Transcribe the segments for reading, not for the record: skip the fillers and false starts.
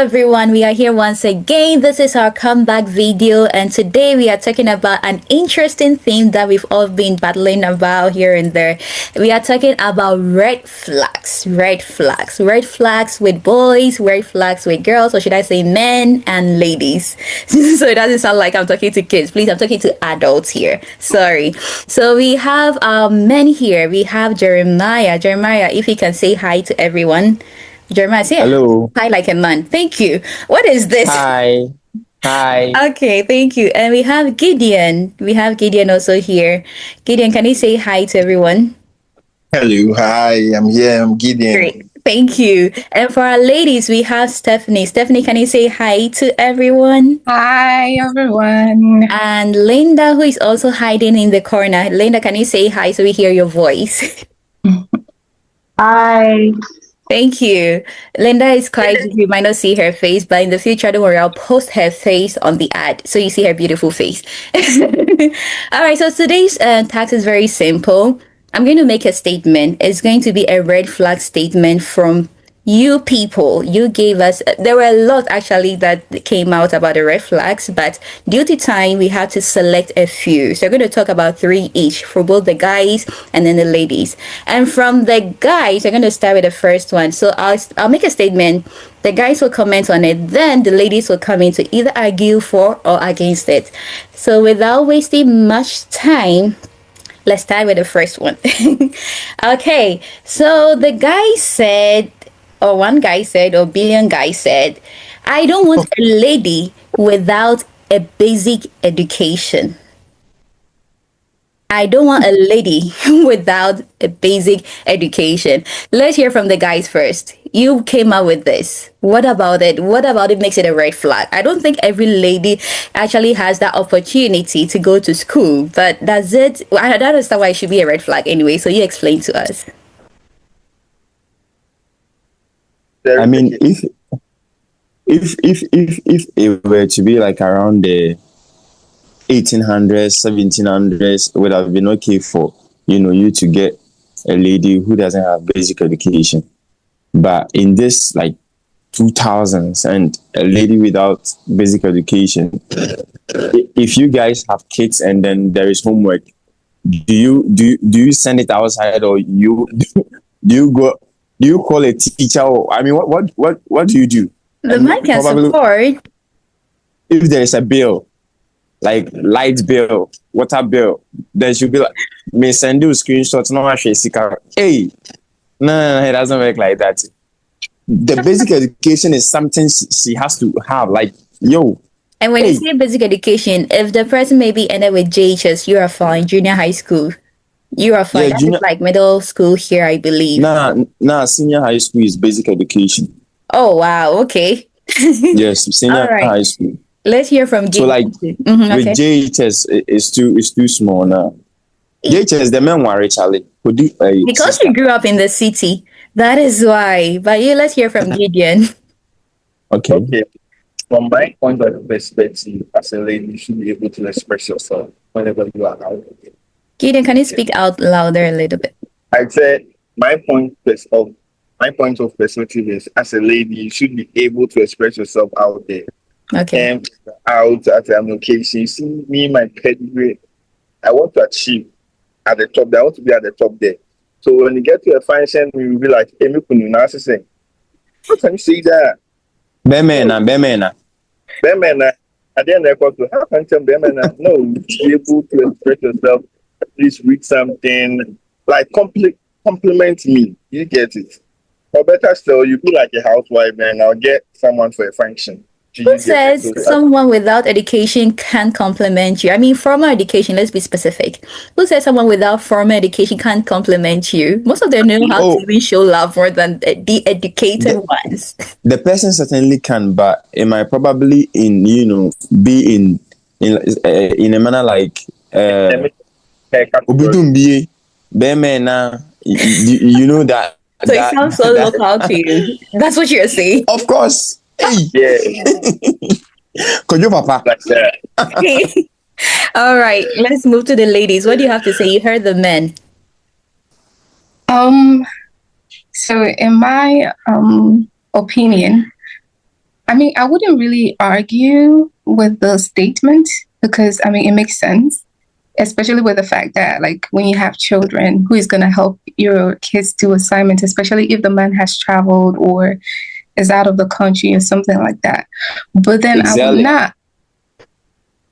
everyone, we are here once again. This is our comeback video, and today we are talking about an interesting theme that we've all been battling about here and there. We are talking about red flags, red flags with boys, red flags with girls, or should I say men and ladies. So it doesn't sound like I'm talking to kids. Please, I'm talking to adults here. Sorry. So we have men here. We have Jeremiah. Jeremiah, if you can say hi to everyone. Jeremiah, say hello. Hi like a man. Thank you. What is this? Hi. Hi. Okay, thank you. And we have Gideon. We have Gideon also here. Gideon, can you say hi to everyone? Hello, hi, I'm here, I'm Gideon. Great. Thank you. And for our ladies, we have Stephanie. Stephanie, can you say hi to everyone? Hi, everyone. And Linda, who is also hiding in the corner. Linda, can you say hi so we hear your voice? Hi. Thank you. Linda is quite, you might not see her face, but in the future, don't worry, I'll post her face on the ad so you see her beautiful face. All right, so today's task is very simple. I'm going to make a statement. It's going to be a red flag statement from you people. You gave us, there were a lot actually that came out about the red flags, but due to time, we had to select a few. So we're going to talk about 3 each for both the guys and then the ladies. And from the guys, we're going to start with the first one. So I'll make a statement. The guys will comment on it. Then the ladies will come in to either argue for or against it. So without wasting much time, let's start with the first one. Okay, so the guy said, or one guy said, or billion guy said, I don't want a lady without a basic education. I don't want a lady without a basic education. Let's hear from the guys first. You came up with this. What about it? What about it makes it a red flag? I don't think every lady actually has that opportunity to go to school, but does it? I don't understand why it should be a red flag anyway. So you explain to us. I mean, if it were to be like around the 1800s, 1700s, it would have been okay for you to get a lady who doesn't have basic education. But in this like 2000s and a lady without basic education, if you guys have kids and then there is homework, do you send it outside, or do you call a teacher? Or I mean, what do you do? The man can support. If there is a bill, like light bill, water bill, then she'll be like, me send you screenshots, no actually hey. No, it doesn't work like that. The basic education is something she has to have, like, yo. And when you say basic education, if the person maybe ended with JHS, you are fine, junior high school. You are fine. Yeah, like middle school here, I believe. Nah, senior high school is basic education. Oh, wow. Okay. Yes, senior high school. Let's hear from JHS. So like with JHS, it's too small now. JHS, the men worry, Charlie. Because you grew up in the city, that is why. But let's hear from Gideon. Okay. From my point of perspective, as a lady, you should be able to express yourself whenever you are out. Gideon, can you speak out louder a little bit? I said my point of perspective is, as a lady, you should be able to express yourself out there. Okay. And out at an occasion, you see me, my pedigree, I want to achieve at the top there. I want to be at the top there. So when you get to a function, we will be like, hey, how can you say that? Bemena. At the end of the course, how can you tell Bemena? No, you should be able to express yourself, at least read something, like compliment me. You get it. Or better still, you be like a housewife and I'll get someone for a function. Who says someone without education can't compliment you? I mean, formal education, let's be specific. Who says someone without formal education can't compliment you? Most of them know how to even show love more than the educated ones. The person certainly can, but it might probably be in a manner like Obidumbi, Bemena, you know that. So it sounds so local to you. That's what you're saying. Of course. Hey. Yeah. Could you, Papa? Like that. All right, let's move to the ladies. What do you have to say? You heard the men. So in my opinion, I mean, I wouldn't really argue with the statement because I mean, it makes sense, especially with the fact that like when you have children, who is going to help your kids do assignments, especially if the man has traveled or is out of the country or something like that. But then Exactly.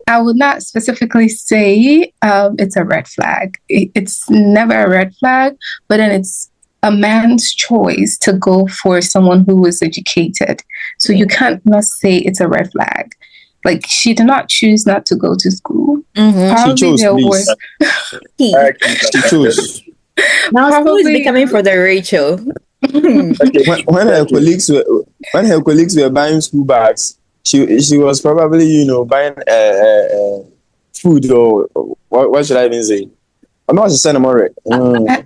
I would not specifically say it's a red flag. It's never a red flag, but then it's a man's choice to go for someone who is educated. So you can't not say it's a red flag. Like she did not choose not to go to school. Mm-hmm. She chose, There please. were She chose. Now school is Probably- becoming for the Rachel. When her colleagues were buying school bags, she was probably buying food or what should I even say? I'm not saying I'm alright.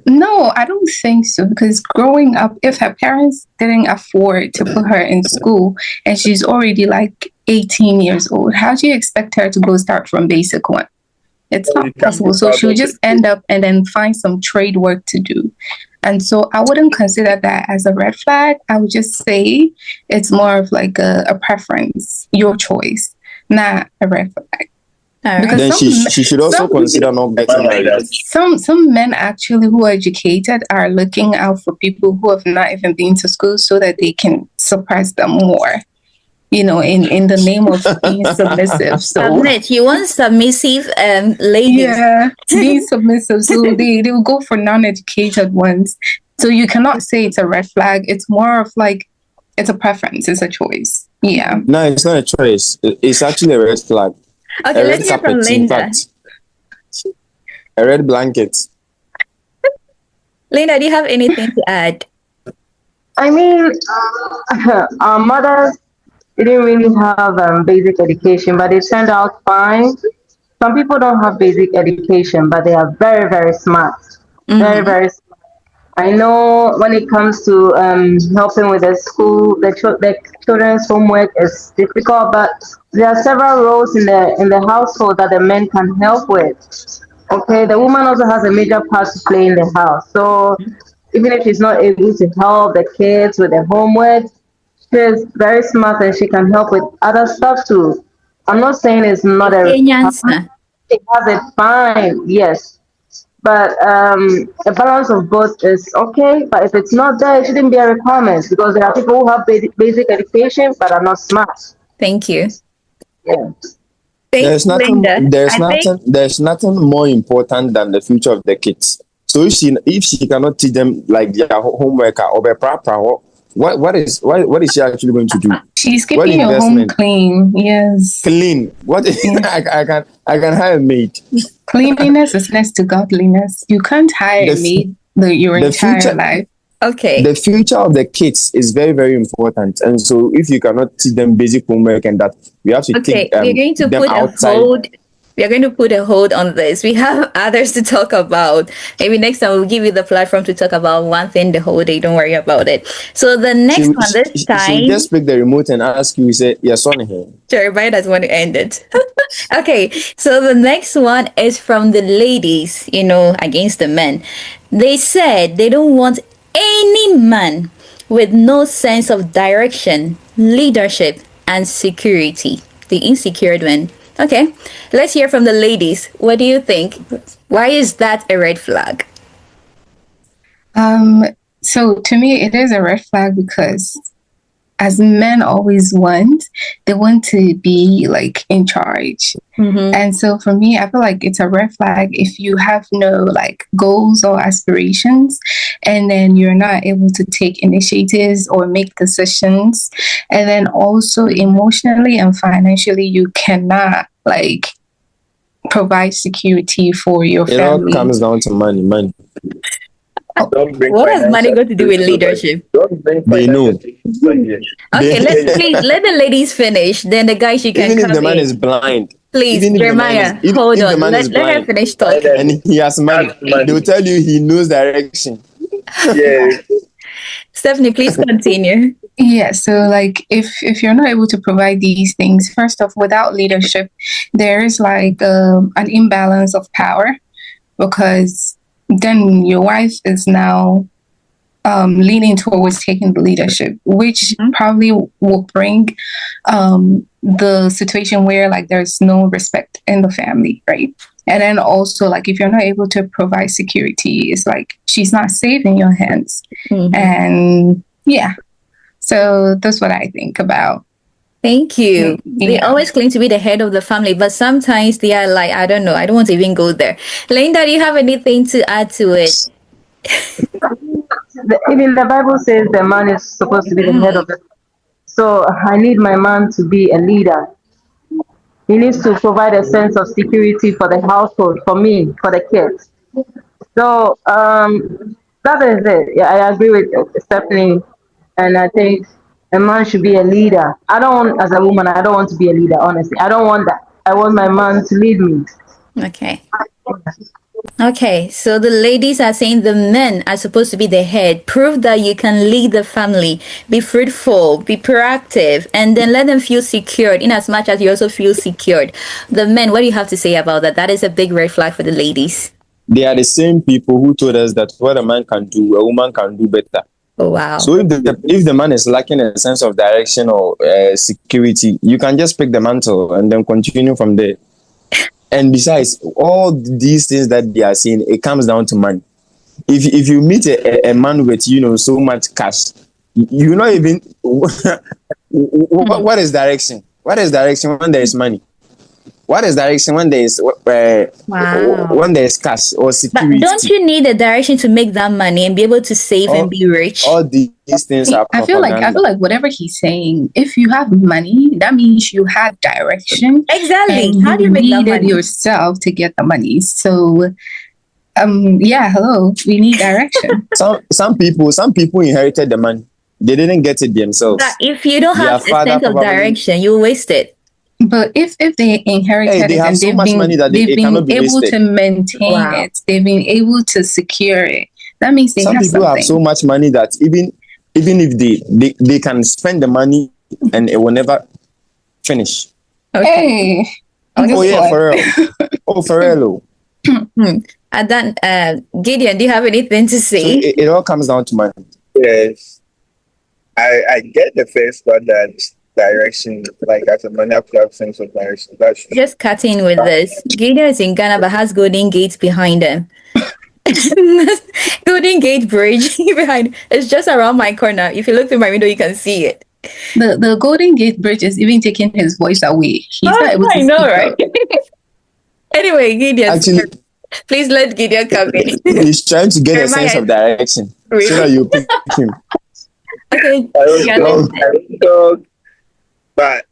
No, I don't think so. Because growing up, if her parents didn't afford to put her in school and she's already like 18 years old, how do you expect her to go start from basic one? It's not possible. So she'll just end up and then find some trade work to do. And so I wouldn't consider that as a red flag. I would just say it's more of like a preference, your choice, not a red flag. All right. Because Then some she should also some- consider not getting married. Some men actually who are educated are looking out for people who have not even been to school so that they can suppress them more. In the name of being submissive. So Submit. You want submissive ladies. yeah, being submissive. So they will go for non-educated ones. So you cannot say it's a red flag. It's more of like it's a preference, it's a choice. Yeah. No, it's not a choice. It's actually a red flag. Okay, A red let's hear from carpet, in Linda. fact. A red blanket. Linda, do you have anything to add? I mean, our mothers didn't really have basic education, but they turned out fine. Some people don't have basic education, but they are very, very smart. Very, Mm-hmm. very smart. I know when it comes to helping with the school, the children's homework is difficult, but there are several roles in the household that the men can help with. Okay, the woman also has a major part to play in the house. So even if she's not able to help the kids with their homework, she's very smart and she can help with other stuff too. I'm not saying it's not a requirement. She has it fine, yes. But a balance of both is okay. But if it's not there, it shouldn't be a requirement because there are people who have basic education but are not smart. Thank you. Yeah. There's nothing. There's nothing more important than the future of the kids. So if she cannot teach them like their homework or be proper, what is she actually going to do? She's What keeping your home investment? clean. Yes. Clean. What I can hire a maid. Cleanliness is next to godliness. You can't hire a maid your the entire future- life. Okay. The future of the kids is very, very important, and so if you cannot teach them basic homework and that, we have to Okay, take we're going to them put outside. a hold. We are going to put a hold on this. We have others to talk about. Maybe next time we'll give you the platform to talk about one thing the whole day. Don't worry about it. So the next one this time. She just pick the remote and ask you, say, yes, on here. So everybody doesn't want to end it. Okay, so the next one is from the ladies, against the men. They said they don't want any man with no sense of direction, leadership, and security. The insecure one. Okay, let's hear from the ladies. What do you think? Why is that a red flag? So to me, it is a red flag because as men always want, they want to be like in charge. Mm-hmm. And so for me, I feel like it's a red flag if you have no like goals or aspirations and then you're not able to take initiatives or make decisions. And then also emotionally and financially, you cannot like provide security for your It all family. comes down to money. What has money got to do with leadership? They know. Okay, please let the ladies finish. Then the guys, you can Even if come the man in. is blind, Please, even if the man Jeremiah, is- if- hold if the on. man is Let her blind. finish talking. and he has money, they will tell you he knows direction. Yeah. Stephanie, please continue. Yeah, so like if you're not able to provide these things, first off, without leadership, there is like an imbalance of power because then your wife is now leaning towards taking the leadership, which probably will bring the situation where like there's no respect in the family, right? And then also like if you're not able to provide security, it's like she's not safe in your hands. And yeah, so that's what I think about. Thank you. They always claim to be the head of the family, but sometimes they are like, I don't know, I don't want to even go there. Linda, do you have anything to add to it? Even the Bible says the man is supposed to be the head of the. So I need my man to be a leader. He needs to provide a sense of security for the household, for me, for the kids. So that is it. Yeah, I agree with Stephanie, and I think a man should be a leader. I don't, as a woman, I don't want to be a leader. Honestly, I don't want that. I want my man to lead me. Okay. Okay, so the ladies are saying the men are supposed to be the head. Prove that you can lead the family, be fruitful, be proactive, and then let them feel secured in as much as you also feel secured. The men, what do you have to say about that? That is a big red flag for the ladies. They are the same people who told us that what a man can do, a woman can do better. Oh, wow. So if the man is lacking a sense of direction or security, you can just pick the mantle and then continue from there. And besides, all these things that they are saying, it comes down to money. If you meet a man with so much cash, you not even what is direction? What is direction when there is money? What is direction when there is when there is cash or security? But don't you need a direction to make that money and be able to save and be rich? All these things are propaganda. I feel like whatever he's saying, if you have money, that means you have direction. Exactly. And how do you make that money yourself to get the money? So hello, we need direction. some people inherited the money. They didn't get it themselves. But if you don't have a sense of direction, you waste it. But if they inherited they it and so much money that they've been be able wasted. to maintain it, they've been able to secure it, that means some people have so much money that even if they can spend the money and it will never finish. Okay. Oh yeah, for real. For real. And then Gideon, do you have anything to say? So it all comes down to money. Yes, I get the first part that direction, like as a man, have to have sense of direction. That's just cutting with this. Gideon is in Ghana but has Golden Gate behind him. Golden Gate Bridge behind. It's just around my corner. If you look through my window, you can see it. The Golden Gate Bridge is even taking his voice away. He's not able to know, right? Anyway, Gideon, actually, please let Gideon come in. He's trying to get a sense of direction so that you pick him. Okay. I don't talk, but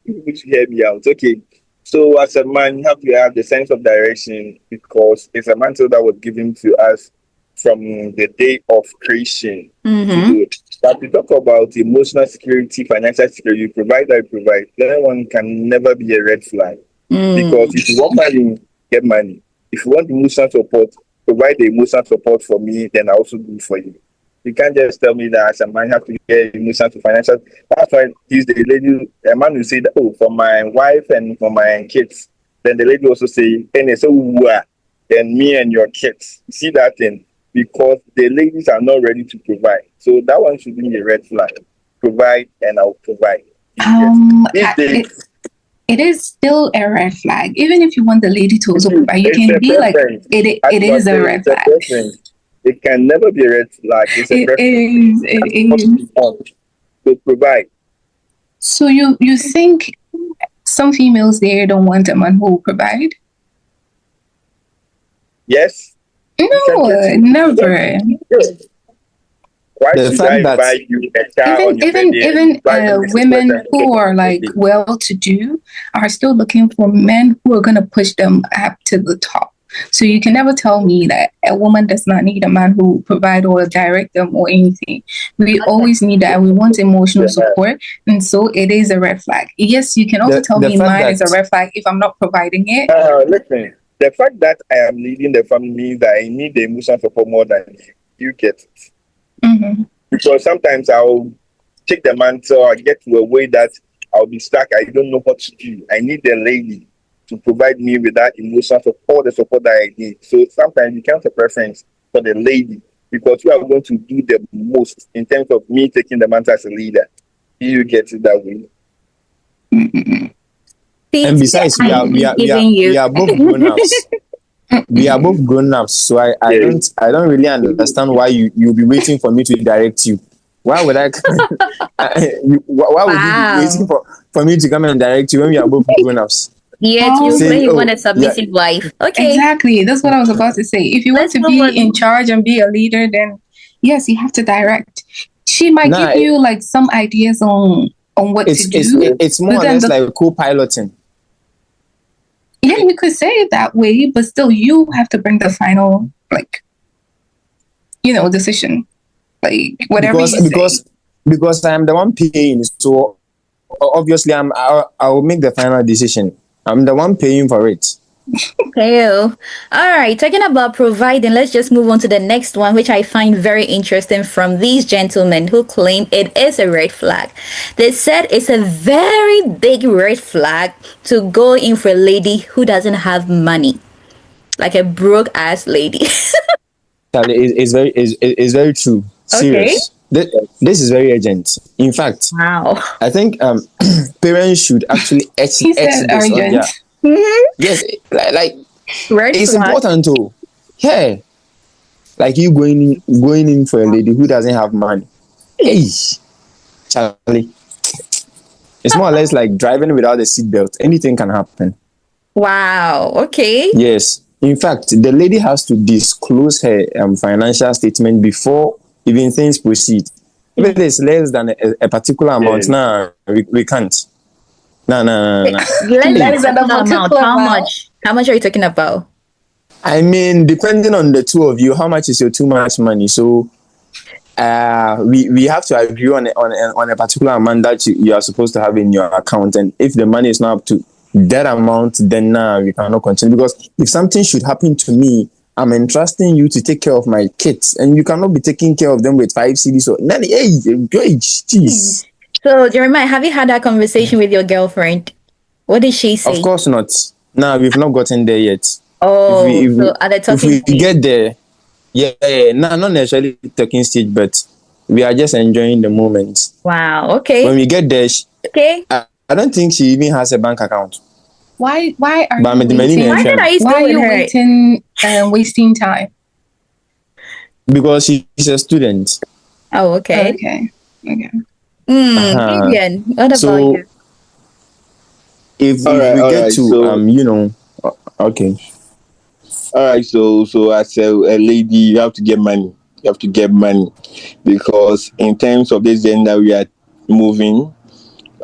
you should hear me out. Okay. So as a man, you have to have the sense of direction because it's a mantle that was given to us from the day of creation. But we talk about emotional security, financial security, you provide, that one can never be a red flag. Because if you want money, get money. If you want emotional support, provide the emotional support for me, then I also do for you. You can't just tell me that as a man, you have to get emotional to financial. That's why these days, a man will say that, oh, for my wife and for my kids. Then the lady also say, and so then me and your kids. You see that thing? Because the ladies are not ready to provide. So that one should be a red flag. Provide and I'll provide. It is still a red flag. Even if you want the lady to also provide, you can be like, it is a red flag. It can never be a red flag. It's a preference. It is. To provide. So you think some females there don't want a man who will provide? Yes. No, never. Why should I buy you a car even women who are like well-to-do are still looking for men who are going to push them up to the top. So you can never tell me that a woman does not need a man who will provide or direct them or anything. We always need that. We want emotional support. And so it is a red flag. Yes, you can also tell me mine is a red flag if I'm not providing it. Listen, the fact that I am leading the family means that I need the emotional support more than you. You get it. Because sometimes I'll take the mantle, I get to a way that I'll be stuck. I don't know what to do. I need the lady to provide me with that emotional support, the support that I need. So sometimes you count a preference for the lady because you are going to do the most in terms of me taking the mantle as a leader. Do you get it that way? And besides, giving you. we are both grown-ups. We are both grown-ups, so I don't really understand why you'll be waiting for me to direct you. Why would I? Why would you be waiting for me to come and direct you when we are both grown-ups? Yet you Say, claim you oh, want a submissive wife. Okay. Exactly. That's what I was about to say. If you want Let's to move be on. in charge and be a leader, then yes, you have to direct. She might Nah, give you like some ideas on what to do. it's more or but then less like co-piloting. Yeah, you could say it that way, but still you have to bring the final, like, decision. Like whatever you say. Because I am the one paying, so obviously I will make the final decision. I'm the one paying for it. Okay. All right. Talking about providing, let's just move on to the next one, which I find very interesting from these gentlemen who claim it is a red flag. They said it's a very big red flag to go in for a lady who doesn't have money, like a broke ass lady. It's very true. Okay. Serious. This is very urgent. In fact, Wow. I think parents should actually etch He said this on urgent. their. Yes, like Red it's flag. important too. Yeah, like you going in for a lady who doesn't have money. Hey, Charlie, it's more or less like driving without a seatbelt. Anything can happen. Wow. Okay. Yes. In fact, the lady has to disclose her financial statement before even things proceed. If it is less than a particular amount, we can't. No. Less than a amount. How much? How much are you talking about? I mean, depending on the two of you, how much is your too much money? So, we have to agree on a particular amount that you are supposed to have in your account, and if the money is not up to that amount, then we cannot continue. Because if something should happen to me, I'm entrusting you to take care of my kids, and you cannot be taking care of them with 5 CDs or nanny. Hey, jeez. So, Jeremiah, have you had that conversation with your girlfriend? What did she say? Of course not. No, we've not gotten there yet. Oh, so are they if talking we stage? get there, no, not necessarily talking stage, but we are just enjoying the moment. Wow. Okay. When we get there, Okay. I don't think she even has a bank account. Why are But you waiting? Why are you still Why are with you her? waiting and wasting time? Because she's a student. Oh, okay. Okay. Vivian, what about So you? if we get to okay. All right, so as a lady, you have to get money. You have to get money because in terms of this gender we are moving,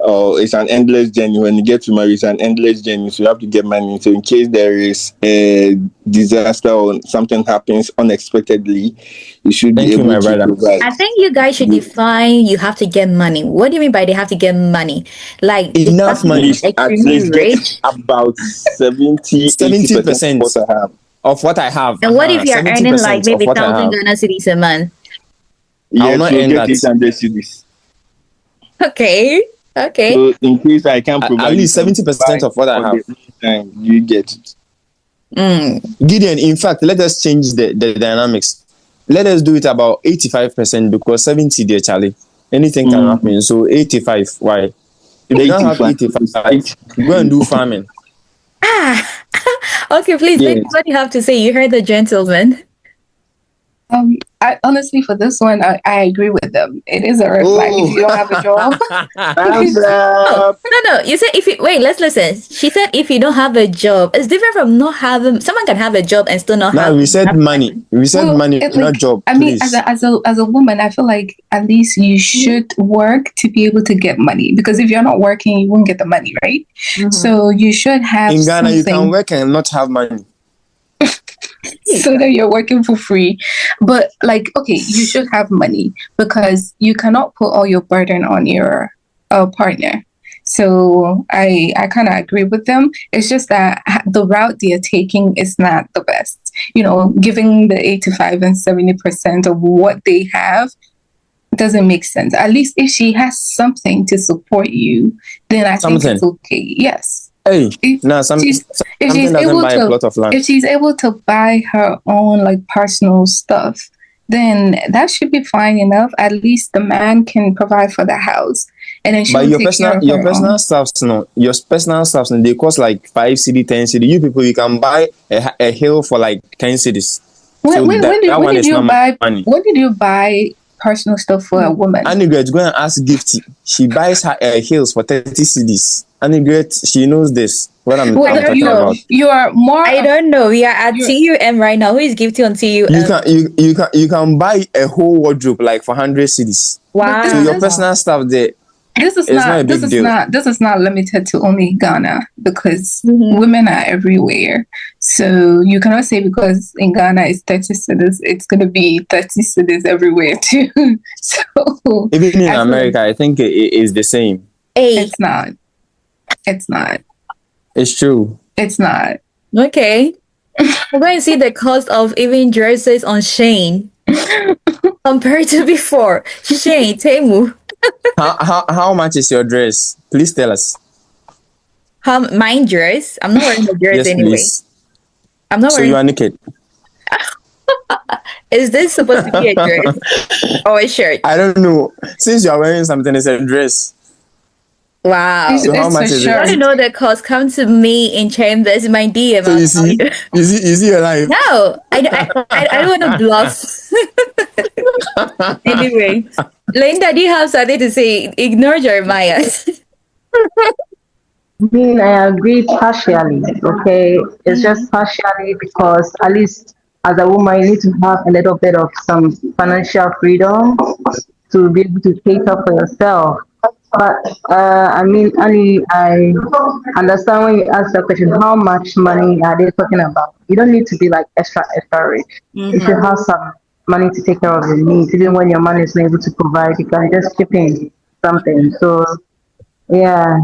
it's an endless journey. When you get to marry, it's an endless journey. So you have to get money. So in case there is a disaster or something happens unexpectedly, you should be able to provide. I think you guys should define you have to get money. What do you mean by they have to get money? Like Enough money. At extremely least get rich. about 70% of what I have. Of what I have. And what if you're 70% earning like maybe of what I 1,000 have. Ghana cedis a month? I will not so earn get that. 800 cedis. Okay. So in case I can't provide at least 70% of what I have. Time, you get it. Gideon, in fact, let us change the dynamics. Let us do it about 85% because 70, dear Charlie, anything can happen. So 85, why? If you don't have 85, go and do farming. Okay, please, Yes. what do you have to say? You heard the gentleman. I honestly, for this one, I agree with them. It is a red flag if you don't have a job. No. You said let's listen. She said if you don't have a job, it's different from not having. Someone can have a job and still not have. No, we said money. We said money, not job. I mean, as a woman, I feel like at least you should work to be able to get money. Because if you're not working, you won't get the money, right? So you should have. In Ghana, you can work and not have money. So that you're working for free. But okay, you should have money because you cannot put all your burden on your partner. So I kind of agree with them. It's just that the route they're taking is not the best. Giving the 85 and 70% of what they have doesn't make sense. At least if she has something to support you, then I think it's okay. Yes. Hey, something doesn't buy a plot of land. If she's able to buy her own personal stuff, then that should be fine enough. At least the man can provide for the house, and then she But will take care of your her personal own. stuffs, no, your personal stuffs, no, they cost like 5 cedi, 10 cedi. You people, you can buy a hill for like 10 cedis. So that When one did is you not buy? money. When did you buy personal stuff for a woman? Annegret, go and ask Gifty. She buys her heels for 30 cedis. Annegret, she knows this. What I'm Well, don't talking know. about. you are more. I don't know. We are at You're- TUM right now. Who is gifting on TUM? You can buy a whole wardrobe like for 100 cedis. But So your Wow. personal stuff there this is is not a not. This big is deal. not. This is not limited to only Ghana because Mhm. women are everywhere. So you cannot say because in Ghana it's 30 cities, it's going to be 30 cities everywhere too. So Even in I feel America, I think it is the same. Hey. it's not. It's not. It's true. It's not. Okay. We're going to see the cost of even dresses on Shane compared to before. Shane, Temu. How much is your dress? Please tell us. Mine dress? I'm not wearing a dress Yes, anyway. please. I'm not So wearing. you are naked. Is this supposed to be a dress or a shirt? I don't know. Since you are wearing something, it's a dress. Wow. So how It's much a is You want to it? shirt. know the cost? Come to me in Chambers, my DM. So I'll you tell see, you. you see your life. No, I don't want to bluff. Anyway, Linda, do you have something to say? Ignore Jeremiah. I mean, I agree partially, okay? It's just partially because at least as a woman, you need to have a little bit of some financial freedom to be able to cater for yourself. But I mean, Annie, I understand when you ask the question, how much money are they talking about? You don't need to be like extra rich. You should have some money to take care of your needs. Even when your money is not able to provide, you can just chip in something. So, yeah,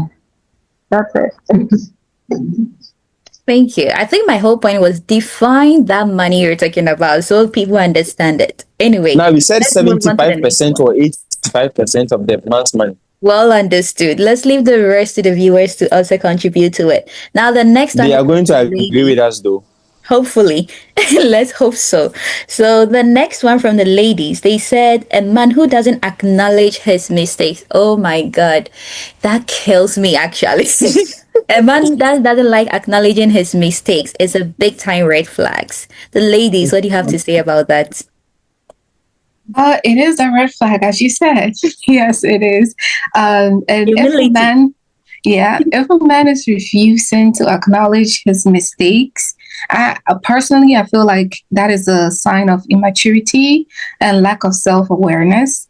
that's it. Thank you. I think my whole point was define that money you're talking about so people understand it. Anyway, Now we said let's move on to the next 75% one. or 85% of the man's money. Well understood. Let's leave the rest to the viewers to also contribute to it. Now, the next one They is are going to the agree ladies. with us though. Hopefully. Let's hope so. So the next one from the ladies, they said a man who doesn't acknowledge his mistakes. Oh my god. That kills me actually. A man that doesn't like acknowledging his mistakes is a big time red flags. The ladies, what do you have to say about that? It is a red flag, as you said. Yes, it is. And if a Humility. man, if a man is refusing to acknowledge his mistakes, personally, I feel like that is a sign of immaturity and lack of self-awareness.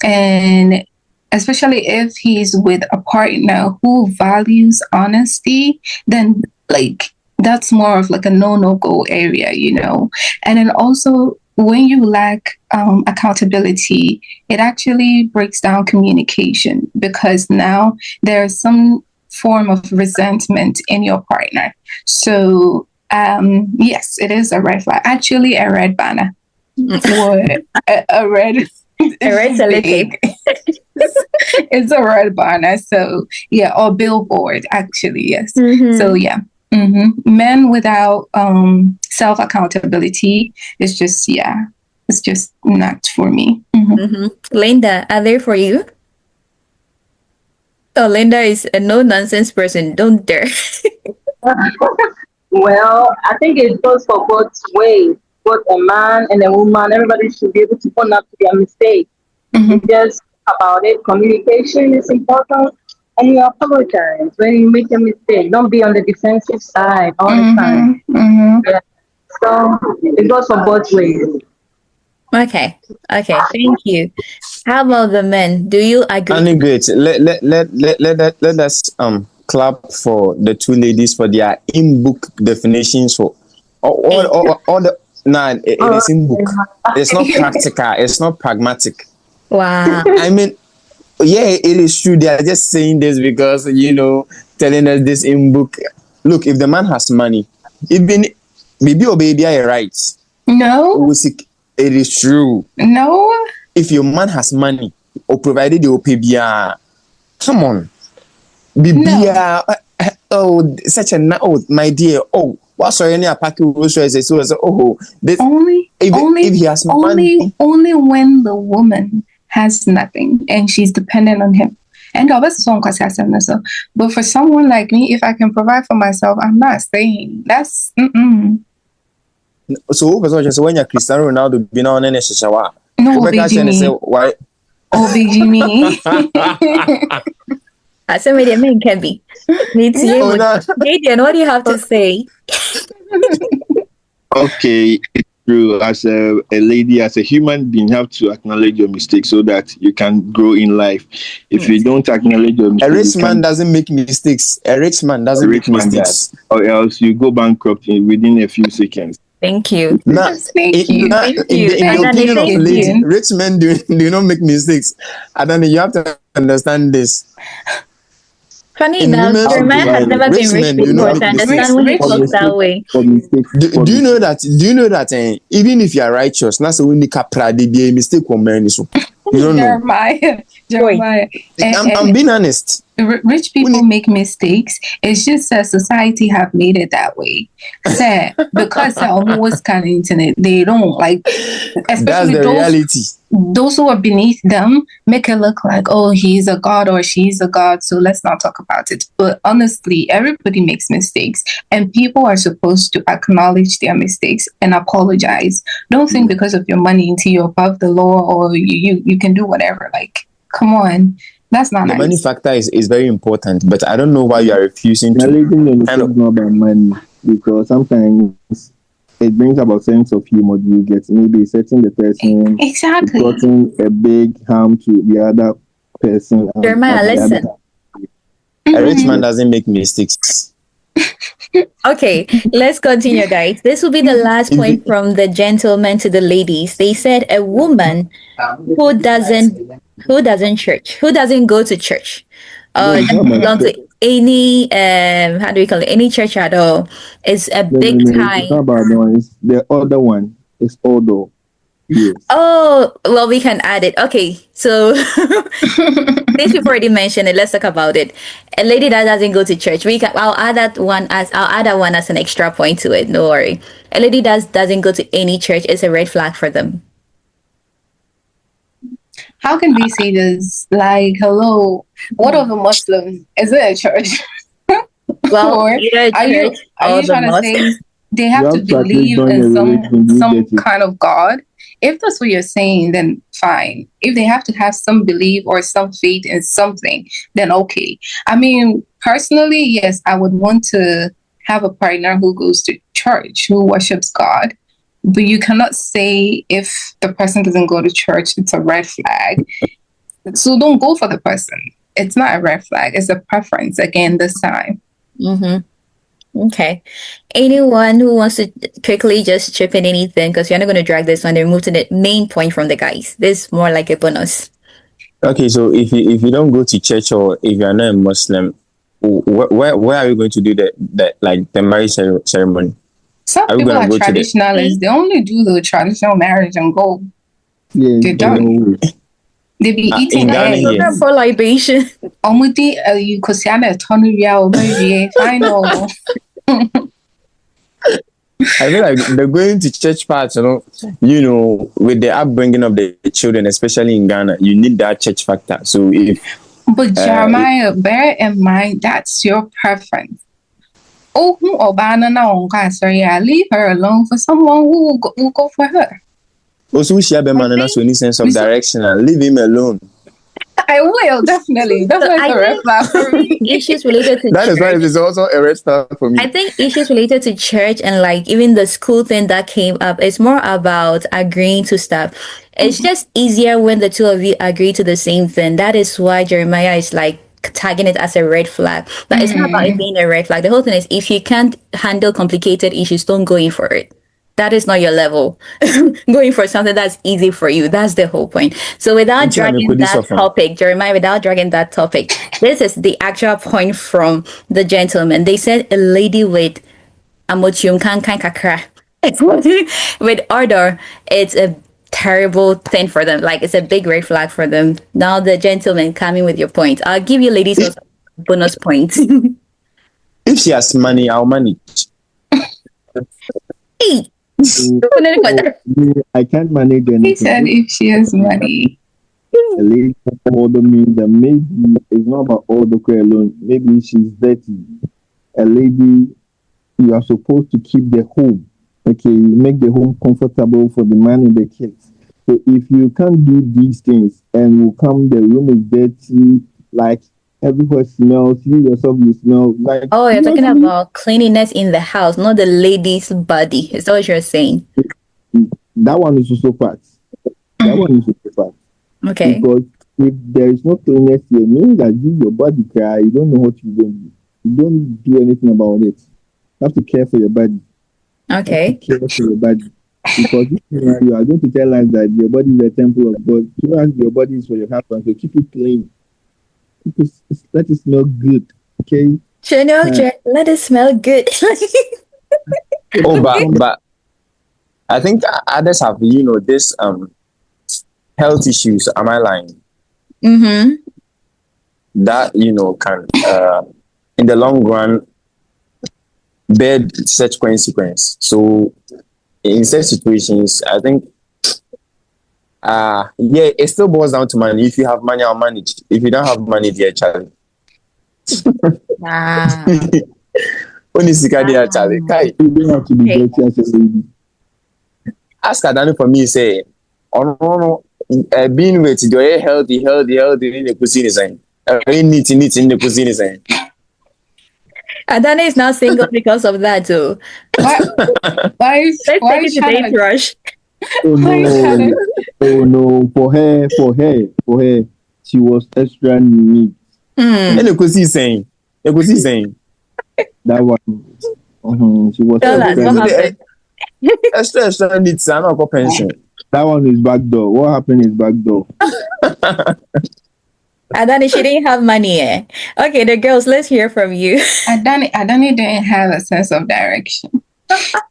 And especially if he's with a partner who values honesty, then like that's more of like a no-go area, And then also when you lack accountability, it actually breaks down communication because now there's some form of resentment in your partner. So yes, it is a red flag. Actually, a red banner or a red. A red big. It's a red banner. So yeah, or billboard. Actually, yes. Mhm. So yeah. Men without self accountability is just it's just not for me. Linda, are they for you? Oh, Linda is a no nonsense person. Don't dare. Well, I think it goes for both ways. Both a man and a woman, everybody should be able to own up to their mistake. You just about it. Communication is important, and you apologize when you make a mistake. Don't be on the defensive side all the time. Yeah. So it goes for both ways. Okay. Thank you. How about the men? Do you agree? Annegret, let us clap for the two ladies for their in-book definitions for all the it is in book. It's not practical, it's not pragmatic. Wow. I mean, yeah, it is true. They are just saying this because telling us this in book. Look, if the man has money, even baby or baby are right. No, It is true. no. If your man has money or provided the OPBR, come on. BBR, oh, such a, oh, my dear, oh, What's any a pack of groceries? So oh, this Only if he has money. only when the woman has nothing and she's dependent on him. And but for someone like me, if I can provide for myself, I'm not staying. That's So when you're Cristiano Ronaldo be on any shawa. no Why? Jimmy. I said, "My man can be." Meets you. Oh, no. Gideon, what do you have to say? Okay, it's true. As a lady, as a human being, you have to acknowledge your mistakes so that you can grow in life. If you don't acknowledge your A mistakes, rich man doesn't make mistakes. A rich man doesn't make mistakes. or else you go bankrupt within a few seconds. Thank you. Now, Thank you. Thank you. in the And then opinion of thank ladies, you. rich men do not make mistakes. And then you have to understand this. Funny In enough, women's Jeremiah has opinion, never rich been rich men do before, not so I make understand when he mistakes. talks that way. For mistakes. Do you know that? Do you know that? Even if you are righteous, that's when the capra be a mistake for men. So you don't know. Jeremiah. I'm being honest. Rich people make mistakes. It's just that society have made it that way. So, because they're almost kind of internet, they don't like, That's especially the reality. those who are beneath them make it look like, oh, he's a god or she's a god, so let's not talk about it. But honestly, everybody makes mistakes, and people are supposed to acknowledge their mistakes and apologize. Don't think because of your money until you're above the law or you can do whatever. Like, come on. That's not The nice. money factor is very important, but I don't know why you are refusing to. Acknowledging your kind mistakes of- not about money, because sometimes it brings about sense of humor. You get maybe setting the person, Exactly. causing a big harm to the other person. Jeremiah, and the listen. other- A rich man doesn't make mistakes. Okay, let's continue, guys. This will be the last point from the gentlemen to the ladies. They said a woman who doesn't church, who doesn't go to church, doesn't belong to any how do we call it, any church at all, is a big It's time. not about the one. It's the other one. It's Odo. Yes. Oh, well, we can add it. Okay, so since we've already mentioned it, let's talk about it. A lady that doesn't go to church, I'll add that one as an extra point to it. No worry. A lady that doesn't go to any church is a red flag for them. How can we say this? Like, hello, what of a Muslim? Is it a church? Well, Or either are you church or the trying to mosque. say they have You to have to at least believe join a in religion, you some get it. kind of God? If that's what you're saying, then fine. If they have to have some belief or some faith in something, then okay. I mean, personally, yes, I would want to have a partner who goes to church, who worships God. But you cannot say if the person doesn't go to church, it's a red flag. So don't go for the person. It's not a red flag. It's a preference again this time. Mm-hmm. Okay. Anyone who wants to quickly just chip in anything, because we're not going to drag this one and move to the main point from the guys. This is more like a bonus. Okay, so if you don't go to church or if you are not a Muslim, where are you going to do the marriage ceremony? Some Are we people gonna are go to the- traditionalists. They only do the traditional marriage and go. Yeah, They're done. They be eating in Ghana eggs. here. Program for libation. Omuti, you could see a ton of real final. I feel like they're going to church parts, with the upbringing of the children, especially in Ghana, you need that church factor. So if But Jeremiah, bear in mind that's your preference. Oh, Obana na sorry, leave her alone for someone who will go for her. also share the man and any sense of direction and leave him alone. I will definitely. That's why it's a red flag for me. Issues related to That is why church. it is also a red flag for me. I think issues related to church and like even the school thing that came up, it's more about agreeing to stuff. It's just easier when the two of you agree to the same thing. That is why Jeremiah is like tagging it as a red flag. But it's not about it being a red flag. The whole thing is if you can't handle complicated issues, don't go in for it. That is not your level. Going for something that's easy for you. That's the whole point. So without dragging that topic, Jeremiah, without dragging that topic, this is the actual point from the gentleman. They said a lady with amotium kan kakra. With order, it's a terrible thing for them. Like it's a big red flag for them. Now the gentleman coming with your point. I'll give you ladies also bonus points. If she has money, I'll manage. Hey, So, open it with me, I can't manage He anything. said if she has money. A lady order me that maybe it's not about order alone. Maybe she's dirty. A lady, you are supposed to keep the home. Okay, make the home comfortable for the man and the kids. So if you can't do these things and will come, the room is dirty, like everywhere smells, you yourself you smell like Oh, you're talking seriously. about cleanliness in the house, not the lady's body. Is that what you're saying? That one is also fact. That one is also fact. Okay. Because if there is no cleanness here, it means that you your body cry, you don't know what you don't do. You don't do anything about it. You have to care for your body. You have to Okay. care for your body. Because if you are going to tell us that your body is a temple of God, you ask your body is for your husband, so keep it clean. Keep it, let it smell good. Okay? Uh, Let it smell good. Oh, but Okay. but I think others have this health issues. Am I lying? Mm-hmm. That can in the long run bear such consequence. So in such situations, I think yeah, it still boils down to money. If you have money, I'll manage. If you don't have money, dear Charlie. Wow. Only sika dear Charlie. Wow. Kai, you don't have to be Okay. dirty as a lady. ask Adani for me, say, oh no, being with the healthy in the cuisine is saying. Neat in the cuisine is saying. Adana is now single because of that too. Why? Let's Why take are you it to trying date to? Oh rush. Why are you trying no. to? Oh no. For her, she was extra neat. And Hmm. the cuisine saying. The cuisine saying. That one. She was Tell And the us extra what cuisine, neat. happened. extra needs, I'm not pension. That one is back door. What happened is back door. Adani, she didn't have money, eh? Okay, the girls, let's hear from you. Adani didn't have a sense of direction.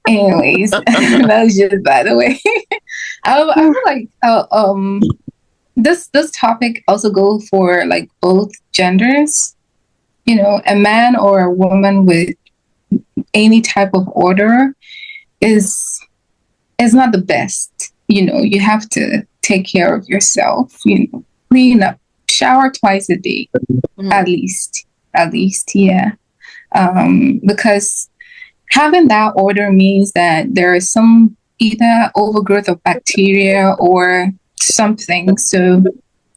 Anyways, that was just by the way. I feel like this topic also go for like both genders. You know, a man or a woman with any type of order is not the best. You know, you have to take care of yourself. You know, clean up, shower twice a day at least. At least, yeah. Because having that order means that there is some either overgrowth of bacteria or something. So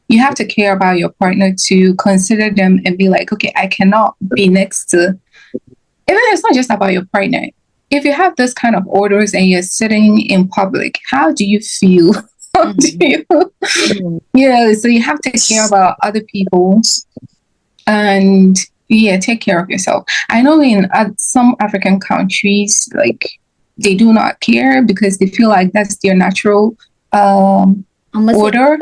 you have to care about your partner to consider them and be like, okay, I cannot be next to, even if it's not just about your partner. If you have this kind of orders and you're sitting in public, how do you feel? How do you, yeah, so you have to care about other people and yeah, take care of yourself. I know in some African countries, like they do not care because they feel like that's their natural Almost like order.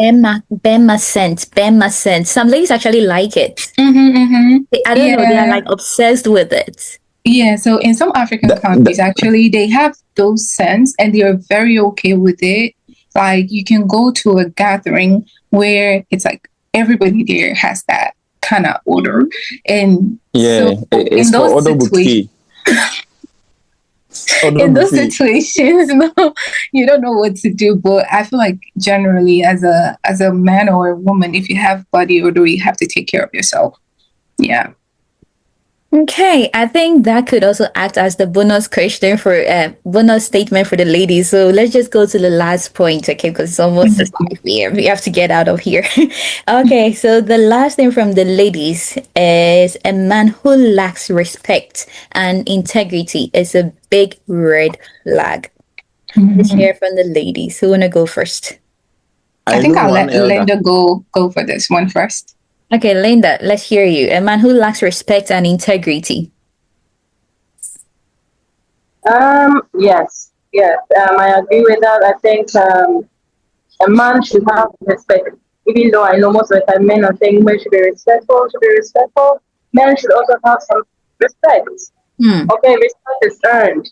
Bema scent. Some ladies actually like it. I don't know, they are Yeah, like obsessed with it. yeah. So in some African countries, actually, they have those scents and they are very okay with it. Like you can go to a gathering where it's like everybody there has that kind of order, and Yeah, so it's in called those Odo situations. Bouquet. Odo In those Bouquet. situations, no, you don't know what to do. But I feel like generally, as a man or a woman, if you have body odor, you have to take care of yourself. Yeah. Okay, I think that could also act as the bonus question for bonus statement for the ladies. So let's just go to the last point, okay? Because it's almost the time we have to get out of here. Okay, so the last thing from the ladies is a man who lacks respect and integrity is a big red flag. Let's hear from the ladies. Who wanna go first? I I think know I'll one let elder. Linda go for this one first. Okay, Linda, let's hear you. A man who lacks respect and integrity. Yes. I agree with that. I think a man should have respect. Even though I know most of the time men are saying men should be respectful. Men should also have some respect. Hmm. Okay, respect is earned.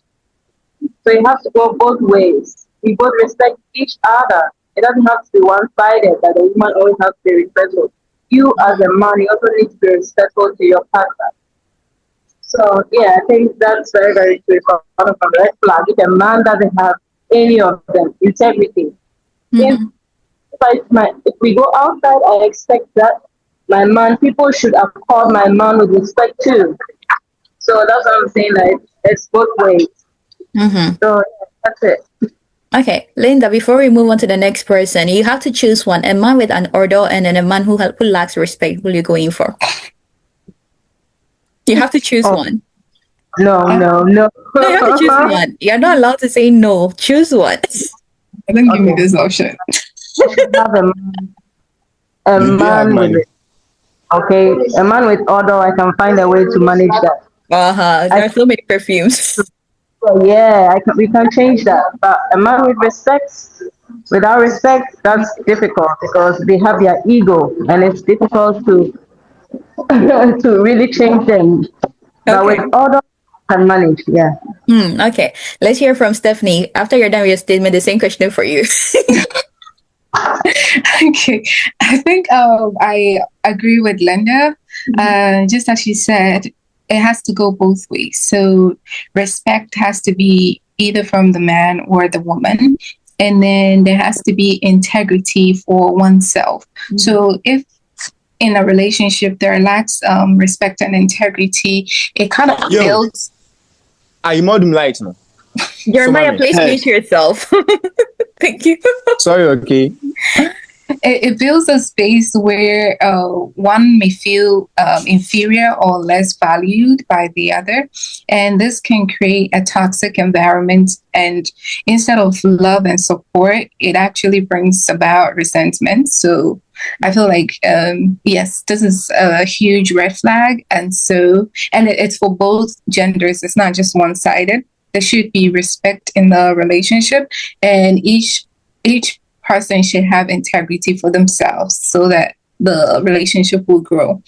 So you have to go both ways. We both respect each other. It doesn't have to be one-sided that the woman always has to be respectful. You as a man, you also need to be respectful to your partner. So yeah, I think that's very, very clear for one of the red flag. If a man doesn't have any of them, integrity. Mm-hmm. If we go outside, I expect that my man, people should accord my man with respect too. So that's what I'm saying. Like it's both ways. Mm-hmm. So yeah, that's it. Okay, Linda, before we move on to the next person, you have to choose one, a man with an order and then a man who lacks respect. Who are you going for? You have to choose Oh, one. no, no, no. No, you have to choose one. You're not allowed to say no. Choose one. Don't give me Okay. this option. Have a You do have man with money. it. Okay, a man with order, I can find a way to manage that. There are so many perfumes. Yeah, we can change that. But a man with respect, without respect, that's difficult because they have their ego, and it's difficult to to really change them. But with Okay. order, I can manage. Yeah. Okay. Let's hear from Stephanie. After you're done with your statement, the same question for you. Okay, I think I agree with Linda. Just as she said, it has to go both ways. So respect has to be either from the man or the woman, and then there has to be integrity for oneself. So if in a relationship there lacks respect and integrity, it kind of Yo. builds. I modern light no. Jeremiah, Mommy, please hey. mute yourself. Thank you. Sorry, okay. It builds a space where one may feel inferior or less valued by the other. And this can create a toxic environment. And instead of love and support, it actually brings about resentment. So I feel like, yes, this is a huge red flag. And it's for both genders, it's not just one sided. There should be respect in the relationship, and each person should have integrity for themselves so that the relationship will grow.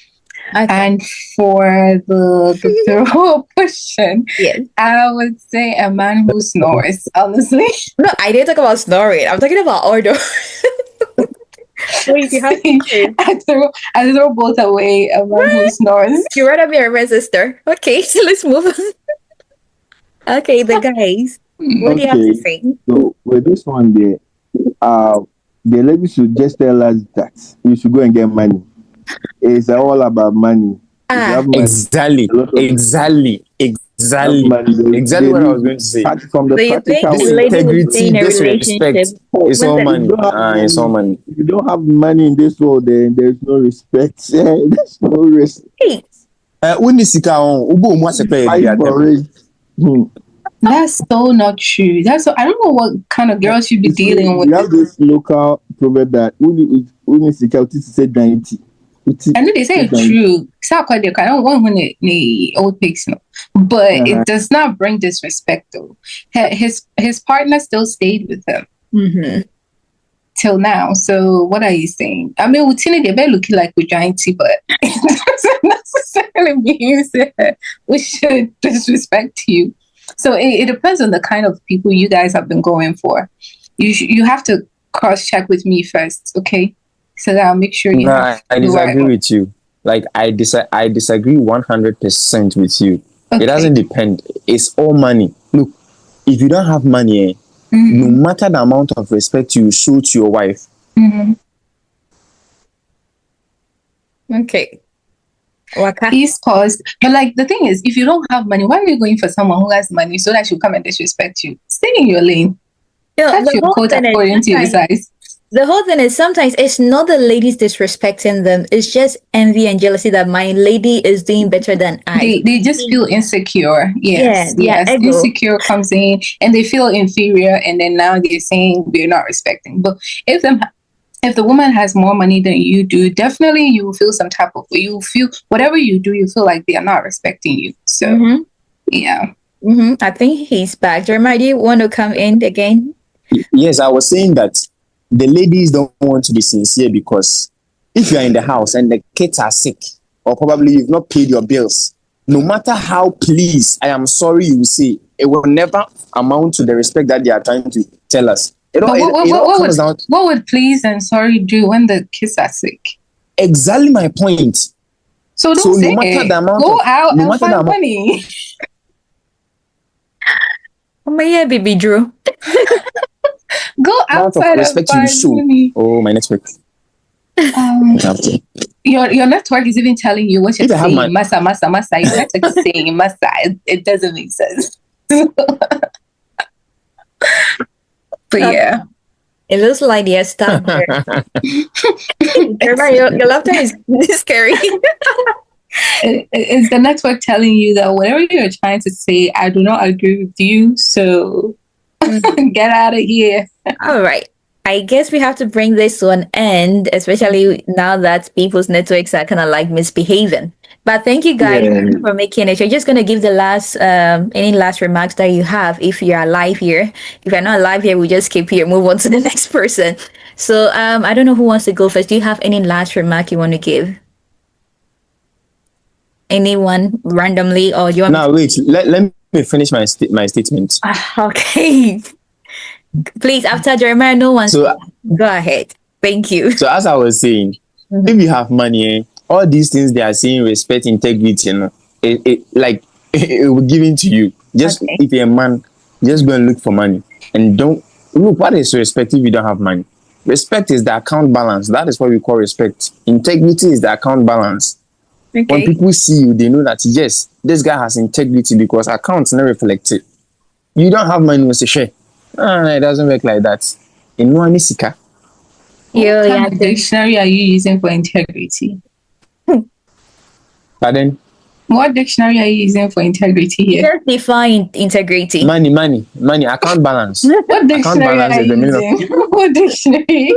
Okay. And for the third question, Yes. I would say a man who snores, honestly. No, I didn't talk about snoring. I'm talking about order. Wait, you have to choose. I throw both away, a man who snores. You rather be a red sister. Okay, so let's move on. Okay, the guys. What do you have to say? So with this one there, the lady should just tell us that we should go and get money. It's all about money. If you have money, Exactly. a lot of Exactly. Exactly. money, Exactly what I was going to say. From the So you think practical the This way. lady would integrity, stay in a this relationship respect, it's when all the- money. You don't have It's all money. If you don't have money in this world, then there's no respect. There's no respect. Hey, When the sika on, ubo umu asepe Fight ebi for atem. it. That's so not true. I don't know what kind of girls you be You see, dealing with. we have this local proverb that only security say 90. I know they say it's true. I don't want when the old pigs know, but it does not bring disrespect though. His partner still stayed with him till now. So what are you saying? I mean, they may look like we're giant, but it doesn't necessarily mean that we should disrespect you. So it depends on the kind of people you guys have been going for. You have to cross check with me first, okay? So that I'll make sure you No, have I the right disagree one. with you. Like I disagree 100% with you. Okay. It doesn't depend. It's all money. Look, if you don't have money, no matter the amount of respect you show to your wife, okay. Waka. He's paused. But like the thing is, if you don't have money, why are you going for someone who has money so that she'll come and disrespect you? Stay in your lane. No, That's the your whole quote thing is according to your sometimes- size. The whole thing is sometimes it's not the ladies disrespecting them. It's just envy and jealousy that my lady is doing better than I. They just feel insecure. Yes. Yeah, Yes. ego. Insecure comes in and they feel inferior, and then now they're saying we're not respecting. But if the woman has more money than you do, definitely you will feel some type of you feel whatever you do, you feel like they are not respecting you. So yeah. I think he's back. Jeremiah, do you want to come in again? yes, I was saying that the ladies don't want to be sincere because if you are in the house and the kids are sick, or probably you've not paid your bills, no matter how please, I am sorry, you will say, it will never amount to the respect that they are trying to tell us. But what would please and sorry do when the kids are sick? Exactly my point. So don't So say no matter it. the amount Go of out no and matter the find amount, money. Oh my yeah, baby Drew. Go amount of outside and respect you find show. money. Oh, my network. Um, You have to. your network is even telling you what you're If I have saying. my Massa, massa, massa. Your network is saying massa. It doesn't make sense. But yeah. It looks like you're stuck there. Jeremiah, your laughter is scary. It's the network telling you that whatever you're trying to say, I do not agree with you. So get out of here. All right. I guess we have to bring this to an end, especially now that people's networks are kind of like misbehaving. But thank you guys Yeah. for making it. You're just gonna give the last any last remarks that you have if you're alive here. If you're not alive here, we just skip here, move on to the next person. So I don't know who wants to go first. Do you have any last remark you want to give? Anyone randomly, or do you want now wait. Let me finish my statement. Okay. Please, after Jeremiah, no one So go ahead. Thank you. so as I was saying, if you have money, all these things they are saying, respect, integrity, like it will give it to you. Just Okay. if you're a man, just go and look for money and don't look. What is respect if you don't have money? Respect is the account balance. That is what we call respect. Integrity is the account balance. When Okay. people see you, they know that yes, this guy has integrity because accounts never reflect it. You don't have money, you say, share. It doesn't work like that. In one sika. You What kind have of to dictionary are you using for integrity? But then What dictionary are you using for integrity here? just define integrity. money, account balance. What Account dictionary balance are is the you meaning of using? What dictionary?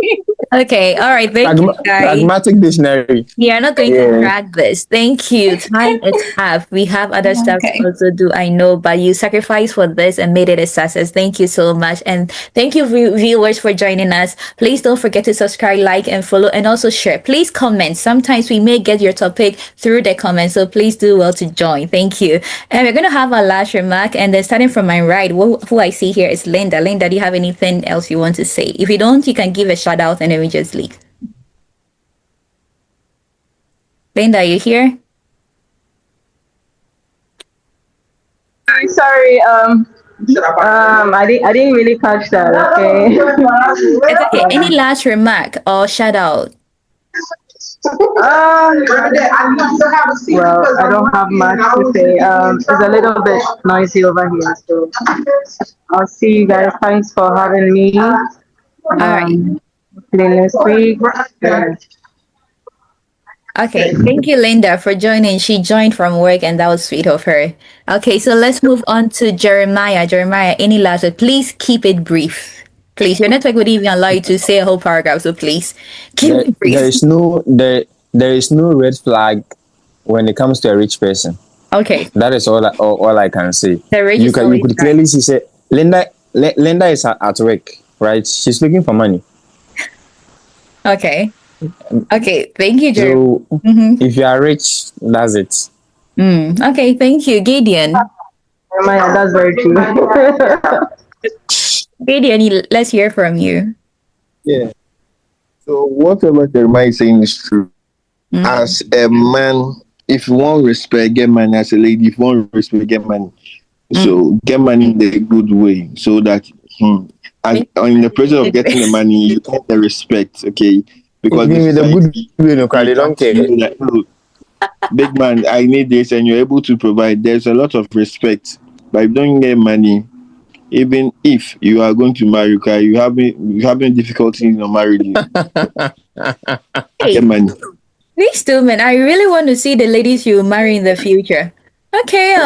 Okay, all right. Thank you, guys. pragmatic dictionary. We are not going to Yeah. drag this. Thank you. Time is up. We have other stuff to Okay. also do, I know, but you sacrificed for this and made it a success. Thank you so much. And thank you, viewers, for joining us. Please don't forget to subscribe, like, and follow, and also share. Please comment. Sometimes we may get your topic through the comments, so please do well to join. Thank you. And we're going to have our last remark. And then starting from my right, who I see here is Linda. Linda, do you have anything else you want to say? If you don't, you can give a shout out and then we just leave. Linda, are you here? I'm sorry. I didn't really catch that. Okay. It's okay. Any last remark or shout out? Well, I don't have much to say. It's a little bit noisy over here, so I'll see you guys. Thanks for having me. All right. Hopefully next week. Yeah. Okay. Thank you, Linda, for joining. She joined from work, and that was sweet of her. Okay, so let's move on to Jeremiah. Jeremiah, any last word? Please keep it brief. Please, your network would even allow you to say a whole paragraph, so please keep There, it there brief. is no there is no red flag when it comes to a rich person. Okay. That is all I can say. The rich You is can you always could right. clearly see say Linda is at work, right? She's looking for money. Okay. Okay. Thank you, Jeremiah. So if you are rich, that's it. Okay. Thank you, Gideon. Jeremiah, that's very true. Gideon, let's hear from you. Yeah. So whatever Jeremiah is saying is true. As a man, if you want respect, get money. As a lady, if you want respect, get money. So get money in the good way, so that in the process of getting the money, you get the respect. Okay, because the Give me the good society way, no cry, they will come don't to care. you that, "Oh, big man, I need this," and you're able to provide. There's a lot of respect. But if you don't get money, even if you are going to marry, okay, you having difficulty in your marriage, Hey, get money. these two men, I really want to see the ladies you marry in the future. Okay,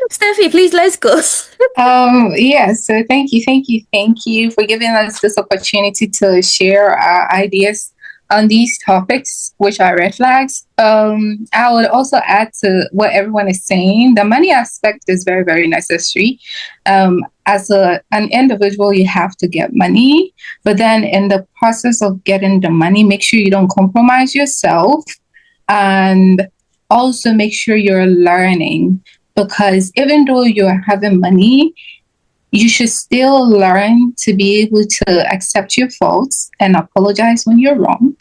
Steffi, please let's go. Yes, so thank you for giving us this opportunity to share our ideas on these topics, which are red flags. I would also add to what everyone is saying. The money aspect is very, very necessary. As an individual, you have to get money, but then in the process of getting the money, make sure you don't compromise yourself, and also make sure you're learning, because even though you're having money, you should still learn to be able to accept your faults and apologize when you're wrong.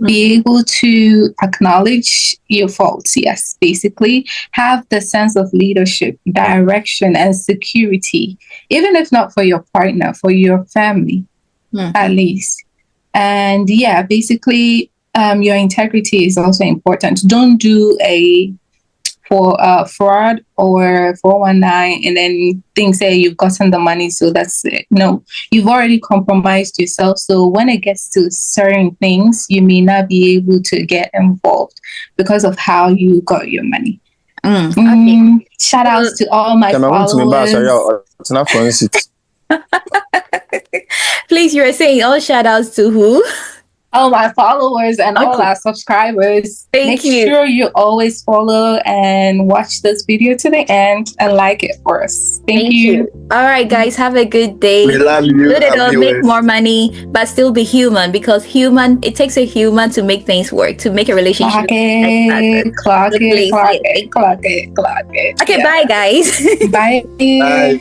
Be able to acknowledge your faults. Yes, basically have the sense of leadership, direction, and security, even if not for your partner, for your family, at least. And yeah, basically, your integrity is also important. Don't do a fraud or 419 and then think say you've gotten the money, so that's it. No, you've already compromised yourself. So when it gets to certain things, you may not be able to get involved because of how you got your money. Okay. Shout outs to all my followers. Please, you were saying all shout outs to who? All my followers and all our subscribers. Thank you. Make sure you always follow and watch this video to the end and like it for us. Thank you. All right, guys, have a good day. We love you. Do it all, make more money, but still be human, because it takes a human to make things work, to make a relationship. Clock it. Okay, Yeah. bye, guys. Bye. Bye.